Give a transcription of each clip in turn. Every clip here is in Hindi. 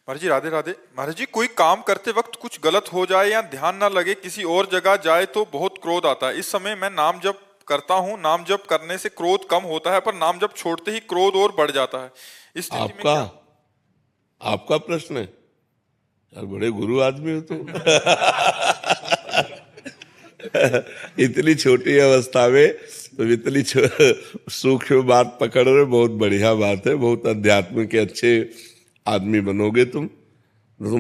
महाराज जी राधे राधे। महाराज जी, कोई काम करते वक्त कुछ गलत हो जाए या ध्यान ना लगे, किसी और जगह जाए तो बहुत क्रोध आता है। इस समय मैं नाम जप करता हूँ। नाम जप करने से क्रोध कम होता है, पर नाम जप छोड़ते ही क्रोध और बढ़ जाता है। इस स्थिति में आपका क्या? आपका प्रश्न है यार, बड़े गुरु आदमी हो तुम। इतनी छोटी अवस्था में तुम इतनी सूक्ष्म बात पकड़ रहे हो, बहुत बढ़िया बात है। बहुत अध्यात्म के अच्छे आदमी बनोगे तुम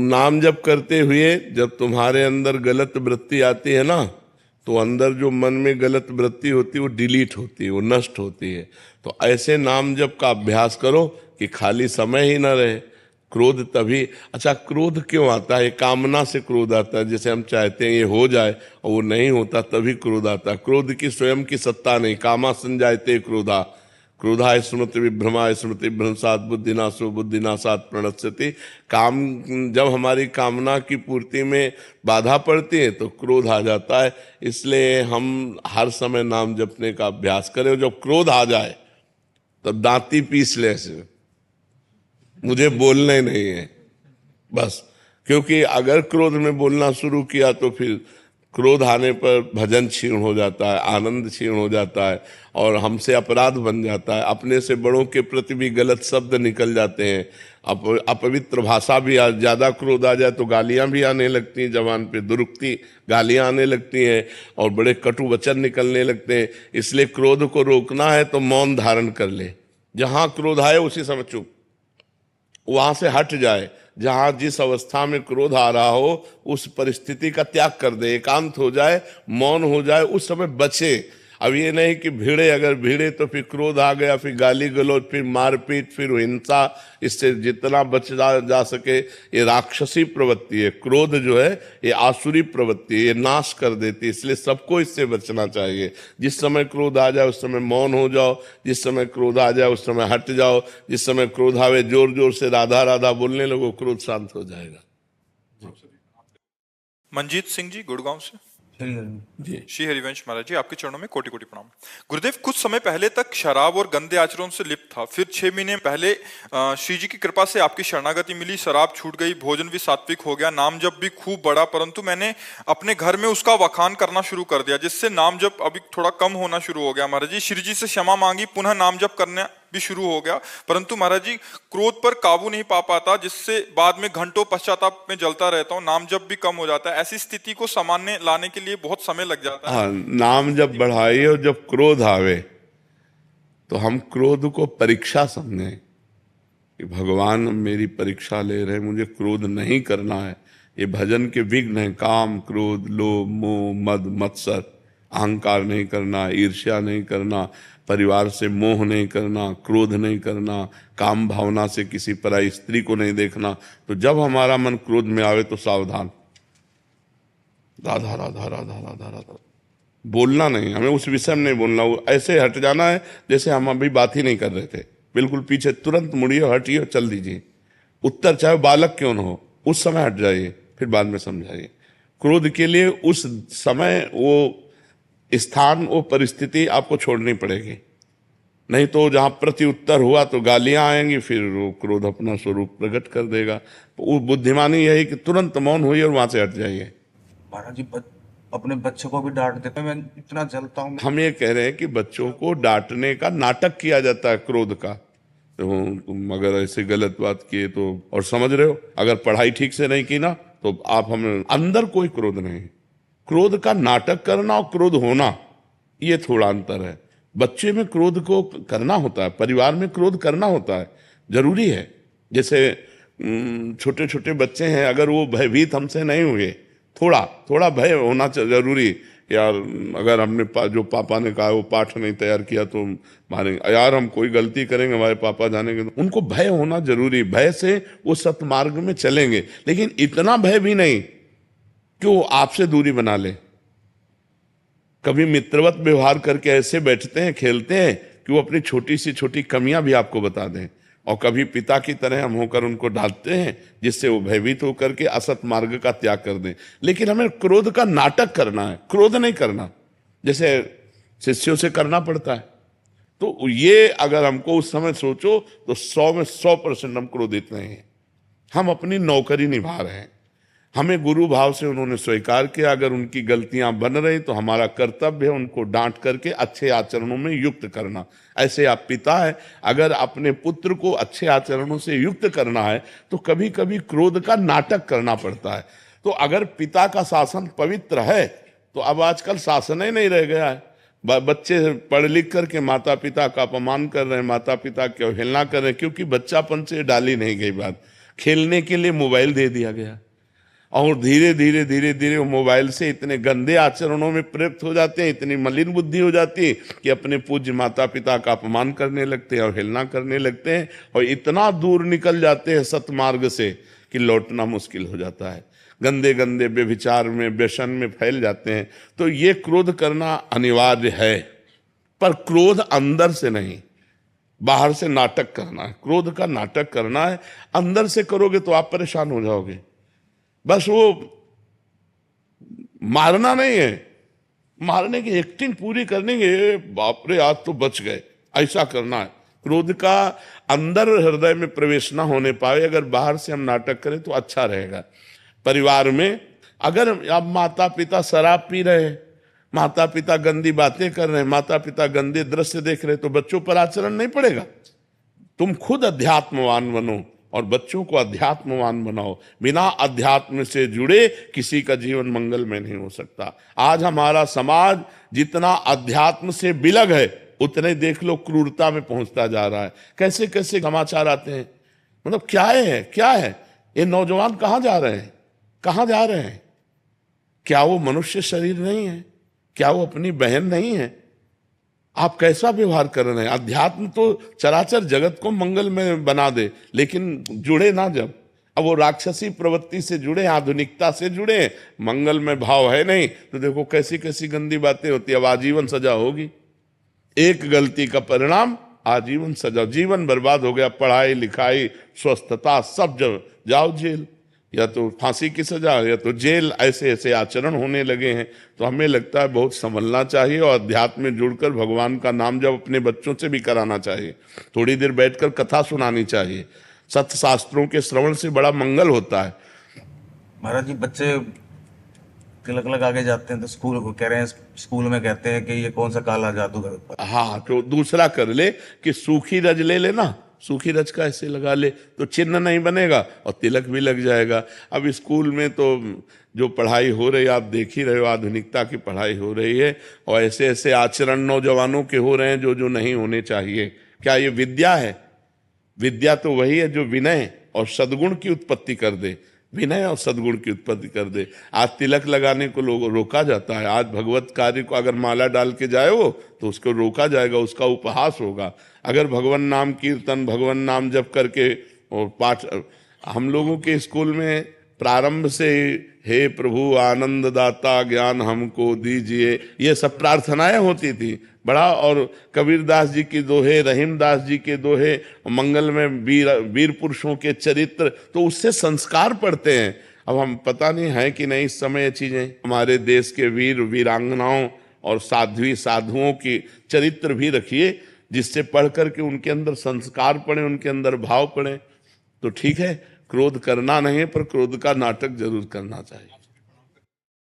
नाम जप करते हुए जब तुम्हारे अंदर गलत वृत्ति आती है ना, तो अंदर जो मन में गलत वृत्ति होती है वो डिलीट होती है, वो नष्ट होती है। तो ऐसे नाम जप का अभ्यास करो कि खाली समय ही ना रहे। क्रोध तभी, अच्छा क्रोध क्यों आता है? कामना से क्रोध आता है। जैसे हम चाहते हैं ये हो जाए और वो नहीं होता, तभी क्रोध आता है। क्रोध की स्वयं की सत्ता नहीं। कामा संजायते क्रोधा, क्रोधाय स्मृति विभ्रमाय स्मृति भ्रंशात बुद्धिनाशो बुद्धिनाशात प्रणश्यति। काम, जब हमारी कामना की पूर्ति में बाधा पड़ती है तो क्रोध आ जाता है। इसलिए हम हर समय नाम जपने का अभ्यास करें। जब क्रोध आ जाए तब दांती पीस ले ऐसे, मुझे बोलना ही नहीं है बस। क्योंकि अगर क्रोध में बोलना शुरू किया तो फिर क्रोध आने पर भजन क्षीण हो जाता है, आनंद क्षीण हो जाता है और हमसे अपराध बन जाता है। अपने से बड़ों के प्रति भी गलत शब्द निकल जाते हैं। अपवित्र भाषा भी, ज्यादा क्रोध आ जाए तो गालियां भी आने लगती हैं, जबान पे दुरुक्ति गालियां आने लगती हैं और बड़े कटु वचन निकलने लगते हैं। इसलिए क्रोध को रोकना है तो मौन धारण कर ले। जहां क्रोध आए उसी समय चुप, वहां से हट जाए। जहां जिस अवस्था में क्रोध आ रहा हो उस परिस्थिति का त्याग कर दे, एकांत हो जाए, मौन हो जाए, उस समय बचे। अब ये नहीं कि भिड़े, अगर भिड़े तो फिर क्रोध आ गया, फिर गाली गलौज, फिर मारपीट, फिर हिंसा। इससे जितना बचा जा सके। ये राक्षसी प्रवृत्ति है। क्रोध जो है ये आसुरी प्रवृत्ति है, ये नाश कर देती है। इसलिए सबको इससे बचना चाहिए। जिस समय क्रोध आ जाए उस समय मौन हो जाओ, जिस समय क्रोध आ जाए उस समय हट जाओ। जिस समय क्रोध आवे जोर जोर से राधा राधा बोलने लगो, क्रोध शांत हो जाएगा। मंजीत सिंह जी गुड़गांव से। जी श्री हरिवंश महाराज जी, आपके चरणों में कोटि कोटि प्रणाम। गुरुदेव, कुछ समय पहले तक शराब और गंदे आचरण से लिप्त था। फिर 6 महीने पहले श्री जी की कृपा से आपकी शरणागति मिली, शराब छूट गई, भोजन भी सात्विक हो गया, नाम जप भी खूब बढ़ा। परंतु मैंने अपने घर में उसका वखान करना शुरू कर दिया, जिससे नाम जप अभी थोड़ा कम होना शुरू हो गया। महाराज जी, श्री जी से क्षमा मांगी, पुनः नाम जप करना भी शुरू हो गया। परंतु महाराज जी, क्रोध पर काबू नहीं पा पाता, जिससे बाद में घंटों पश्चाताप में जलता रहता हूँ। नाम जप भी कम हो जाता है। ऐसी स्थिति को सामान्य लाने के लिए बहुत समय लग जाता है। हाँ, नाम जब बढ़ाइए और जब क्रोध आवे तो हम क्रोध को परीक्षा समझें कि भगवान मेरी परीक्षा ले रहे हैं, मुझे क्रोध नहीं करना है। ये भजन के विघ्न है। काम, क्रोध, लोभ, मोह, मद, मत्सर, अहंकार नहीं करना, ईर्ष्या नहीं करना, परिवार से मोह नहीं करना, क्रोध नहीं करना, काम भावना से किसी पराई स्त्री को नहीं देखना। तो जब हमारा मन क्रोध में आवे तो सावधान, राधा राधा राधा राधा राधा बोलना नहीं, हमें उस विषय में नहीं बोलना। वो ऐसे हट जाना है जैसे हम अभी बात ही नहीं कर रहे थे। बिल्कुल पीछे, तुरंत मुड़िए, हटिए और चल दीजिए। उत्तर चाहे बालक क्यों न हो, उस समय हट जाइए, फिर बाद में समझाइए। क्रोध के लिए उस समय वो स्थान, वो परिस्थिति आपको छोड़नी पड़ेगी। नहीं तो जहां प्रति उत्तर हुआ तो गालियां आएंगी, फिर वो क्रोध अपना स्वरूप प्रकट कर देगा। वो बुद्धिमानी यही कि तुरंत मौन हुई और वहां से हट जाइए। महाराज जी, अपने बच्चों को भी डांट देते हैं। मैं इतना जलता हूँ। हम ये कह रहे हैं कि बच्चों को डांटने का नाटक किया जाता है क्रोध का। तो तुम अगर ऐसे गलत बात किए तो, और समझ रहे हो, अगर पढ़ाई ठीक से नहीं की ना तो आप, हमें अंदर कोई क्रोध नहीं। क्रोध का नाटक करना और क्रोध होना, ये थोड़ा अंतर है। बच्चे में क्रोध को करना होता है, परिवार में क्रोध करना होता है, जरूरी है। जैसे छोटे छोटे बच्चे हैं, अगर वो भयभीत हमसे नहीं हुए, थोड़ा थोड़ा भय होना जरूरी। यार अगर हमने जो पापा ने कहा वो पाठ नहीं तैयार किया तो मारेंगे, यार हम कोई गलती करेंगे हमारे पापा जानेंगे, तो उनको भय होना जरूरी। भय से वो सतमार्ग में चलेंगे। लेकिन इतना भय भी नहीं कि वो आपसे दूरी बना ले। कभी मित्रवत व्यवहार करके ऐसे बैठते हैं, खेलते हैं कि वो अपनी छोटी सी छोटी कमियां भी आपको बता दें। और कभी पिता की तरह हम होकर उनको डांटते हैं, जिससे वो भयभीत होकर के असत मार्ग का त्याग कर दें। लेकिन हमें क्रोध का नाटक करना है, क्रोध नहीं करना, जैसे शिष्यों से करना पड़ता है। तो ये अगर हमको उस समय सोचो तो 100 में 100% हम क्रोधित नहीं हैं। हम अपनी नौकरी निभा रहे हैं। हमें गुरु भाव से उन्होंने स्वीकार किया, अगर उनकी गलतियां बन रही तो हमारा कर्तव्य है उनको डांट करके अच्छे आचरणों में युक्त करना। ऐसे आप पिता है, अगर अपने पुत्र को अच्छे आचरणों से युक्त करना है तो कभी कभी क्रोध का नाटक करना पड़ता है। तो अगर पिता का शासन पवित्र है तो अब आजकल शासन ही नहीं रह गया है। बच्चे पढ़ लिख करके माता पिता का अपमान कर रहे हैं, माता पिता की अवहेलना कर रहे हैं, क्योंकि बच्चापन से डाली नहीं गई बात। खेलने के लिए मोबाइल दे दिया गया और धीरे धीरे धीरे धीरे वो मोबाइल से इतने गंदे आचरणों में प्रयुक्त हो जाते हैं, इतनी मलिन बुद्धि हो जाती है कि अपने पूज्य माता पिता का अपमान करने लगते हैं, अवहेलना करने लगते हैं और इतना दूर निकल जाते हैं सतमार्ग से कि लौटना मुश्किल हो जाता है। गंदे गंदे व्यभिचार में, व्यसन में फैल जाते हैं। तो ये क्रोध करना अनिवार्य है, पर क्रोध अंदर से नहीं, बाहर से नाटक करना है। क्रोध का नाटक करना है, अंदर से करोगे तो आप परेशान हो जाओगे। बस वो मारना नहीं है, मारने की एक्टिंग पूरी करने के, बाप रे आज तो बच गए, ऐसा करना है। क्रोध का अंदर हृदय में प्रवेश ना होने पाए, अगर बाहर से हम नाटक करें तो अच्छा रहेगा। परिवार में अगर अब माता पिता शराब पी रहे हैं, माता पिता गंदी बातें कर रहे हैं, माता पिता गंदे दृश्य देख रहे हैं, तो बच्चों पर आचरण नहीं पड़ेगा। तुम खुद अध्यात्मवान बनो और बच्चों को अध्यात्मवान बनाओ। बिना अध्यात्म से जुड़े किसी का जीवन मंगलमय नहीं हो सकता। आज हमारा समाज जितना अध्यात्म से बिलग है, उतने देख लो क्रूरता में पहुंचता जा रहा है। कैसे कैसे समाचार आते हैं, मतलब क्या है क्या है, ये नौजवान कहाँ जा रहे हैं, कहाँ जा रहे हैं? क्या वो मनुष्य शरीर नहीं है? क्या वो अपनी बहन नहीं है? आप कैसा व्यवहार कर रहे हैं? अध्यात्म तो चराचर जगत को मंगल में बना दे, लेकिन जुड़े ना जब, अब वो राक्षसी प्रवृत्ति से जुड़े, आधुनिकता से जुड़े, मंगल में भाव है नहीं, तो देखो कैसी कैसी गंदी बातें होती है। अब आजीवन सजा होगी, एक गलती का परिणाम आजीवन सजा, जीवन बर्बाद हो गया। पढ़ाई लिखाई स्वस्थता सब जब जाओ जेल, या तो फांसी की सजा या तो जेल। ऐसे ऐसे आचरण होने लगे हैं। तो हमें लगता है बहुत संभलना चाहिए और अध्यात्म में जुड़कर भगवान का नाम जब अपने बच्चों से भी कराना चाहिए। थोड़ी देर बैठकर कथा सुनानी चाहिए। सत्य शास्त्रों के श्रवण से बड़ा मंगल होता है। महाराज जी, बच्चे तिलक लगा के जाते हैं तो स्कूल को कह रहे हैं, स्कूल में कहते हैं कि ये कौन सा काला जादू है। हाँ, तो दूसरा कर ले कि सूखी रज ले लेना, सूखी रज का ऐसे लगा ले तो चिन्ह नहीं बनेगा और तिलक भी लग जाएगा। अब स्कूल में तो जो पढ़ाई हो रही है, आप देख ही रहे हो, आधुनिकता की पढ़ाई हो रही है और ऐसे ऐसे आचरण नौजवानों के हो रहे हैं जो जो नहीं होने चाहिए। क्या ये विद्या है? विद्या तो वही है जो विनय और सद्गुण की उत्पत्ति कर दे, विनय और सद्गुण की उत्पत्ति कर दे। आज तिलक लगाने को लोग रोका जाता है। आज भगवत कार्य को अगर माला डाल के जाए वो, तो उसको रोका जाएगा, उसका उपहास होगा। अगर भगवान नाम कीर्तन, भगवान नाम जप करके और पाठ, हम लोगों के स्कूल में प्रारंभ से हे प्रभु आनंद दाता ज्ञान हमको दीजिए, ये सब प्रार्थनाएं होती थी बड़ा। और कबीरदास जी की दोहे, रहीमदास जी के दोहे, मंगल में वीर पुरुषों के चरित्र, तो उससे संस्कार पढ़ते हैं। अब हम पता नहीं है कि नहीं इस समय ये चीजें। हमारे देश के वीर वीरांगनाओं और साध्वी साधुओं की चरित्र भी रखिए, जिससे पढ़ करके उनके अंदर संस्कार पड़े, उनके अंदर भाव पड़े। तो ठीक है, क्रोध करना नहीं, पर क्रोध का नाटक जरूर करना चाहिए।